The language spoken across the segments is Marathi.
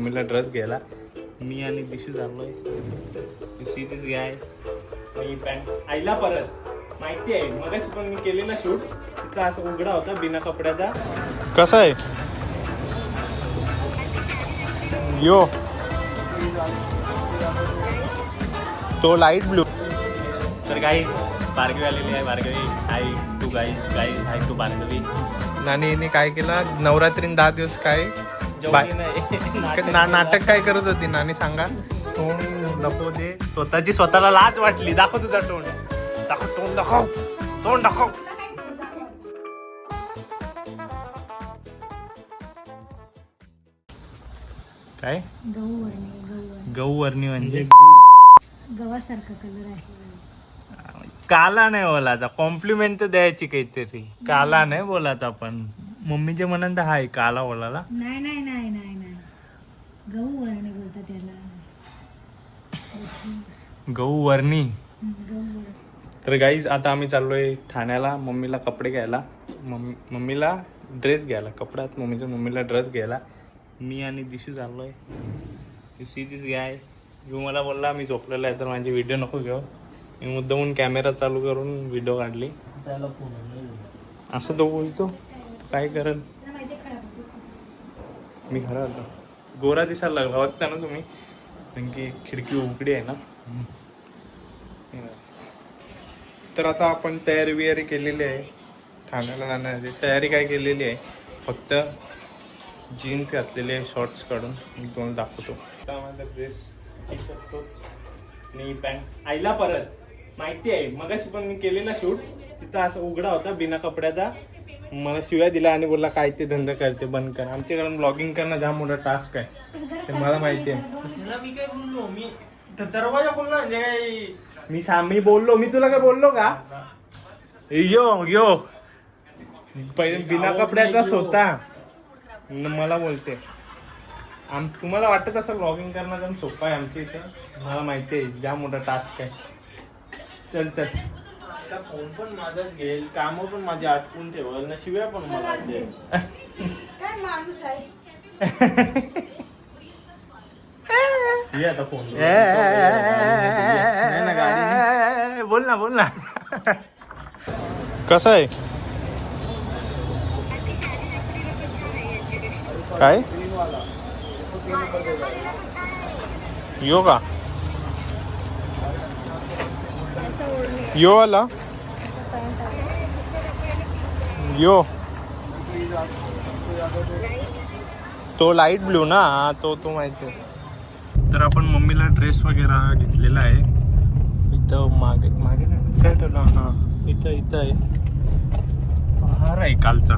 मम्मीला ड्रेस घ्यायला. मी आणि दिशू चाललोय. See this guy. Me pant आईला परत माहिती आहे मगाशी पण मी केली ना शूट तिथं असं उघडा होता बिना कपड्याचा. कसा आहे यो तो लाईट ब्लू. तर गाईस भार्गवी आलेली आहे. Bhargavi hi to guys hi to Bhargavi. नानी काय केलं नवरात्रीन 10 दिवस काय नाटक काय करत होती नानी सांगा. तोंड दाखव दे. स्वतःची स्वतःला लाज वाटली. दाखव तुझा तोंड. दाखव तोंड दाखव. तोंड दाखव. काय गौवर्णी म्हणजे गव्हासारखा कलर आहे. काला नाही बोलायचा. कॉम्प्लिमेंट तर द्यायची काहीतरी. काला नाही बोलायचा. आपण मम्मीच्या मनात हाय काला बोलायला. नाही नाही नाही नाही नाही गहू वर्णी बोलतात त्याला. गौवर्णी. गहू. तर गाईज आता आम्ही चाललोय ठाण्याला मम्मीला कपडे घ्यायला. मम्मीला ड्रेस घ्यायला. कपड्यात मम्मीला ड्रेस घ्यायला. मी आणि दिशू चाललोय. See this guy. यू मला बोलला मी झोपलेला आहे तर माझी व्हिडिओ नको घेऊ. मी मुद्दामून कॅमेरा चालू करून व्हिडिओ काढली. असं तो बोलतो काय करेल. मी खरं आलो गोरा दिसायला लागला बघता ना तुम्ही कारण की खिडकी उघडी आहे ना. तर आता आपण तयारी केलेली आहे ठाण्याला जाण्याची. तयारी काय केलेली आहे फक्त जीन्स घातलेली आहे शॉर्ट्स काढून. मी तुम्हाला दाखवतो. माझा ड्रेस टी शर्ट आणि पॅन्ट आईला परत माहिती आहे मगाशी पण मी केली ना शूट तिथं असं उघडा होता बिना कपड्याचा. मला शिव्या दिला आणि बोलला काय ते धंदा करते बंद कर. आमच्याकडून ब्लॉगिंग करणं जाम मोठा टास्क आहे ते मला माहिती आहे. मी काय बोललो मी दरवाजा बोललो म्हणजे काय मी बोललो मी तुला काय बोललो का. यो पहिले बिना कपड्याचा स्वतः मला बोलते. तुम्हाला वाटत असं ब्लॉगिंग करणं जाम सोपं आहे आमच्या इथं. मला माहिती आहे जाम मोठा टास्क आहे. चल फोन पण माझाच घेईल काम पण माझे आटकून ठेवल ना शिव्या पण मला काय माणूस आहे. आता फोन बोल ना कसं आहे काय यो का यो आला यो तो लाईट ब्लू ना तो माहिती आहे. तर आपण मम्मीला ड्रेस वगैरे घेतलेला आहे. इथं मागे नाही काय ठेवलं हां इथं आहे. हार आहे कालचा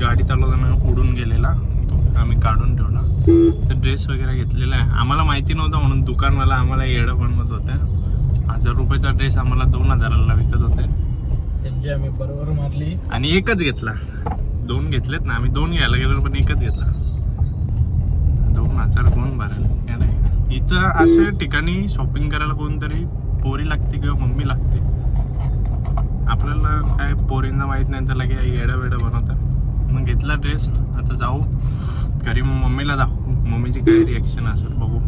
गाडी चालवताना उडून गेलेला तो आम्ही काढून ठेवला. तर ड्रेस वगैरे घेतलेला आहे. आम्हाला माहिती नव्हतं म्हणून दुकानवाला आम्हाला येडं बनवत होतं. 1000 रुपयाचा ड्रेस आम्हाला 2000ला विकत होते. त्यांची आम्ही बरोबर मारली आणि एकच घेतला. 2 घेतलेत ना आम्ही 2 घ्यायला गेलो पण एकच घेतला. 2000 कोण भरायला नाही. इथं अशा ठिकाणी शॉपिंग करायला कोणतरी पोरी लागते किंवा मम्मी लागते. आपल्याला काय पोरींना माहित नाही तर लगे येडं बनवतात. मग घेतला ड्रेस. आता जाऊ घरी मम्मीला दाखवू मम्मीची काय रिॲक्शन असेल बघू.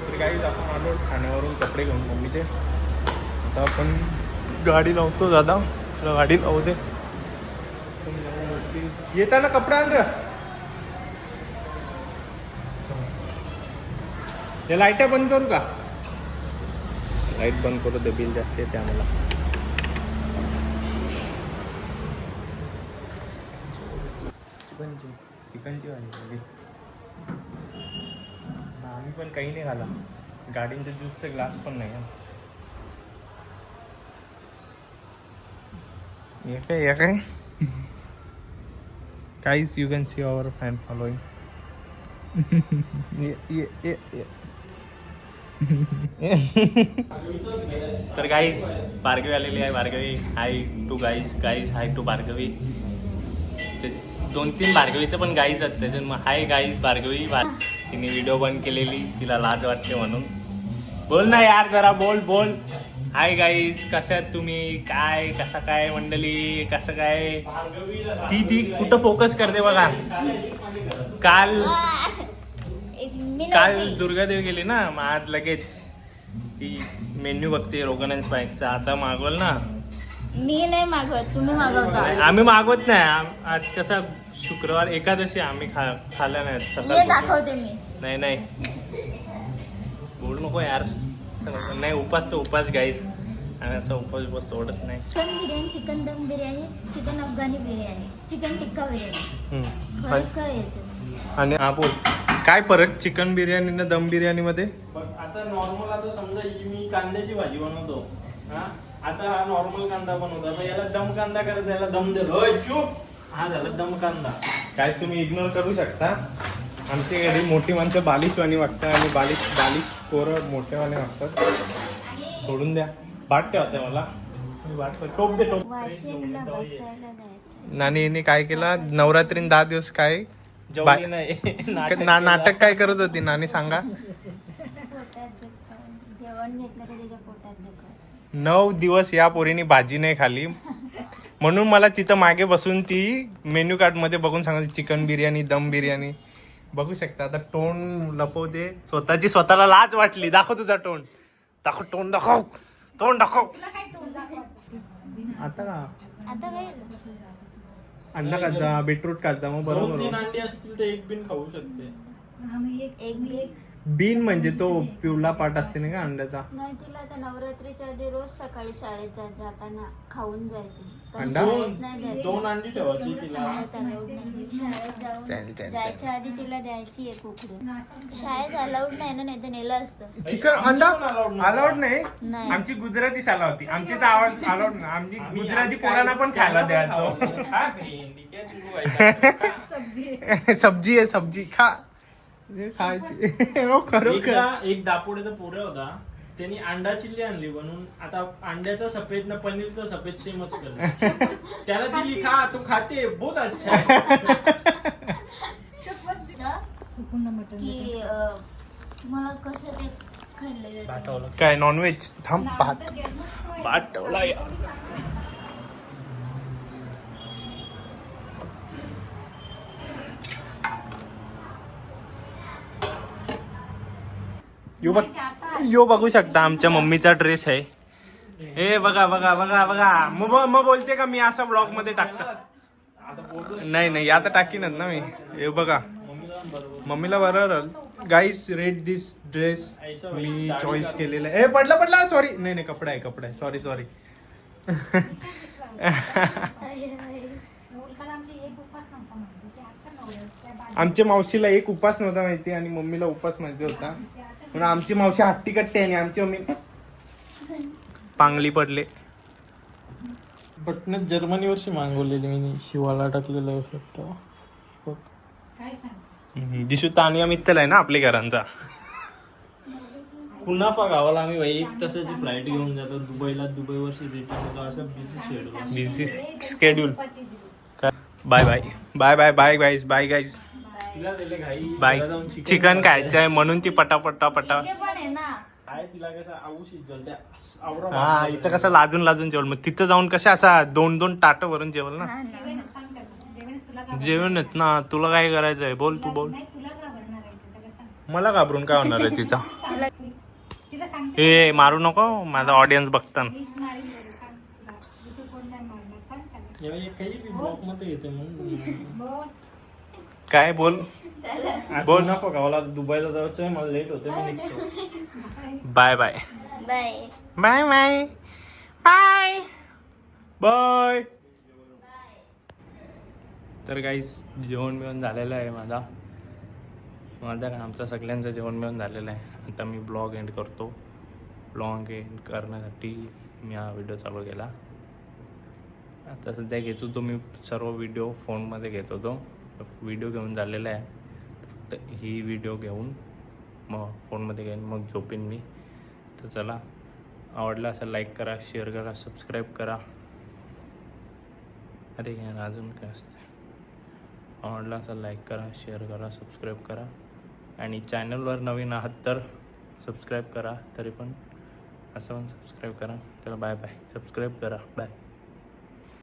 तर काही आपण आलो ठाण्यावरून कपडे घेऊन मम्मीचे. आता आपण गाडी लावतो दादा तुला गाडी लावू दे. येताना कपडे आण रे. हे लाईट बंद करू का. लाईट बंद करू दे बिल जास्त येते आम्हाला. चिकनची भाजी आम्ही पण काही नाही खाला. गाडींच्या ज्यूसचा ग्लास पण नाही. काय guys you can see our fan following. तर गाईज भार्गवी आलेली आहे. Bhargavi hi to guys hi to Bhargavi. 2-3 भार्गवीचं पण गाईज आहेत त्याच्यात. मग हाय गाईज भार्गवी. तिने व्हिडिओ बंद केलेली तिला लाज वाटते म्हणून. बोल ना यार जरा बोल. हाय गाईज कशा आहेत तुम्ही. काय कसं काय मंडळी कसं काय. ती कुठं फोकस करते बघा. काल काल दुर्गादेवी गेली ना, मग आज लगेच ती मेन्यू बघते रोगन अँड स्पाइसचा. आता मागवल ना. मी नाही मागवत, तुम्ही मागवता. आम्ही मागवत नाही. आज कसा शुक्रवार एकादशी आम्ही खाल्ल्या नाही ये सकाळ. दाखवते मी. नाही बोल नको यार. नाही उपास तर उपास गाईज. आम्ही असं उपास सोडत नाही. चिकन बिर्याणी, चिकन दम बिर्याणी, चिकन अफगाणी बिर्याणी, चिकन टिक्का बिर्याणी. फरक काय याचं? आणि हा बोल काय फरक चिकन बिर्याणी ना दम बिर्याणी मध्ये? आता नॉर्मल आता समजा ही मी कांद्याची भाजी बनवतो हा, आता हा नॉर्मल कांदा बनवतो. आता याला दम कांदा करायचा, याला दम देतो. होय चूप. हा झाला दम कांदा. काय तुम्ही इग्नोर करू शकता. आमची घरी मोठी माणसं बालिशवाणी वागतात आणि बालिश पोरं मोठेवाने वागतात. सोडून द्या. बाट ठेवते मला. टोप दे टोप. वाशिमला बसायला जायचं. नानी काय केला नवरात्रीन 10 दिवस काय जेवली नाही. नाटक काय करत होती नानी सांगा. पोटात दुखतं. जेवण घेतलं तर त्याच्या पोटात दुखत. 9 दिवस या पोरीने भाजी नाही खाली. म्हणून मला तिथं मागे बसून ती मेन्यू कार्ड मध्ये बघून सांगायची चिकन बिर्याणी दम बिर्याणी. बघू शकता आता तोंड लपवते. स्वतःला लाज वाटली. दाखव तुझा तोंड. दाखव तोंड दाखव. तोंड दाखव. आता का आता काय? अंडा काढता बीटरूट काढता मग 2-3 बरोबर. अंडी असतील तर एक बिन खाऊ शकते. एक बीन म्हणजे तो पिवला पाट असते ना का अंड्याचा. नाही, तिला आता नवरात्रीच्या आधी रोज सकाळी शाळेत जाताना खाऊन जायचे. कारण अंडा? शाळेत नाही द्यायची. 2 अंडी ठेवायची तिला. शाळेत allowed नाही. शाळेत जाऊन जायच्या आधी तिला द्यायची एक उकडी. शाळेत अलाउड नाही ना, नाही तर नेलं असतं. चिकन अंडा allowed अलाउड नाही. नाही. आमची गुजराती शाळा होती. आमची तर आवड अलाउड नाही. आमची गुजराती पोरांना पण खायला द्यायचो. हा भेंडी काय तू व्हायचा. सब्जी आहे सब्जी खा. खायची. हो, खरोखर. एकदा एक दापोडेचा पोऱ्या होता, त्यांनी अंडा चिल्ली आणली बनवून. आता अंड्याचा सफेद ना पनीरचा सफेद सेमच करतो. त्याला दिली खा, तो खाते बहुत अच्छा है. की मला कसं ते खाल्लं जातं. काय नॉनव्हेज थांब भात ठेवला यार. यो बघू शकता आमच्या मम्मीचा ड्रेस आहे. हे बघा बघा बघा बघा. मग बोलते का मी असा ब्लॉग मध्ये टाकता. नाही आता टाकीनच ना मी. हे बघा मम्मीला बरोबर. गाईस रेट दिस ड्रेस. मी चॉईस केलेला आहे. पडला सॉरी. नाही कपडा आहे सॉरी. आमच्या मावशीला एक उपास नव्हता माहिती आणि मम्मीला उपास माहिती होता. म्हणून आमची मावशी हट्टी कट्टी आणि आमची मम्मी पांगली पडले. बटन जर्मनी वर्षी मागवलेली मी शिवाला टाकलेलं शकतो. दिसू तानिया मित्तल आहे ना आपल्या घरांचा. कुनाफा गावाला आम्ही बाई 1 तासाची फ्लाईट घेऊन जातो दुबईला. दुबई वर्षी रिटर्न होतो. असं बिझी स्केड्यूल. बाय गाईस. तिला दिले घाई. बाय. घरात जाऊन चिकन खायचं आहे म्हणून ती पटापटा इथे पण आहे ना. काय तिला कसं आऊ शिजल त्या आवरा. हा इथं कसं लाजून जेवल. मग तिथं जाऊन कसं असा 2-2 ताटं भरून जेवल ना. जेवणच ना. तुला काय करायचं आहे बोल. तू बोल. मला घाबरून काय होणार आहे तिचा. हे मारू नको. माझा ऑडियन्स बघताना. काही ब्लॉक मध्ये येते म्हणून. काय बोल. बोल नको गावाला दुबईला जायचं आहे. मला लेट होते. मी निघतो. बाय तर गाईस जेवण बिवण झालेलं आहे माझा काय आमचं सगळ्यांचं जेवण बिवण झालेलं आहे. आता मी ब्लॉग एंड करतो. ब्लॉग एंड करण्यासाठी मी हा व्हिडिओ चालू केला. आता सध्या घेतो तो मी सर्व व्हिडिओ फोनमध्ये घेत होतो. व्हिडिओ घेऊन झालेला आहे. फक्त ही व्हिडिओ घेऊन मग फोनमध्ये घेऊन मग झोपेन मी. तर चला आवडला असेल लाईक करा, शेअर करा, सबस्क्राईब करा. अरे यार अजून काय असते. आवडला असेल लाईक करा, शेअर करा, सबस्क्राईब करा. आणि चॅनलवर नवीन आहात तर सबस्क्राईब करा. तरी पण असं पण सबस्क्राईब करा. चला बाय सबस्क्राईब करा. बाय.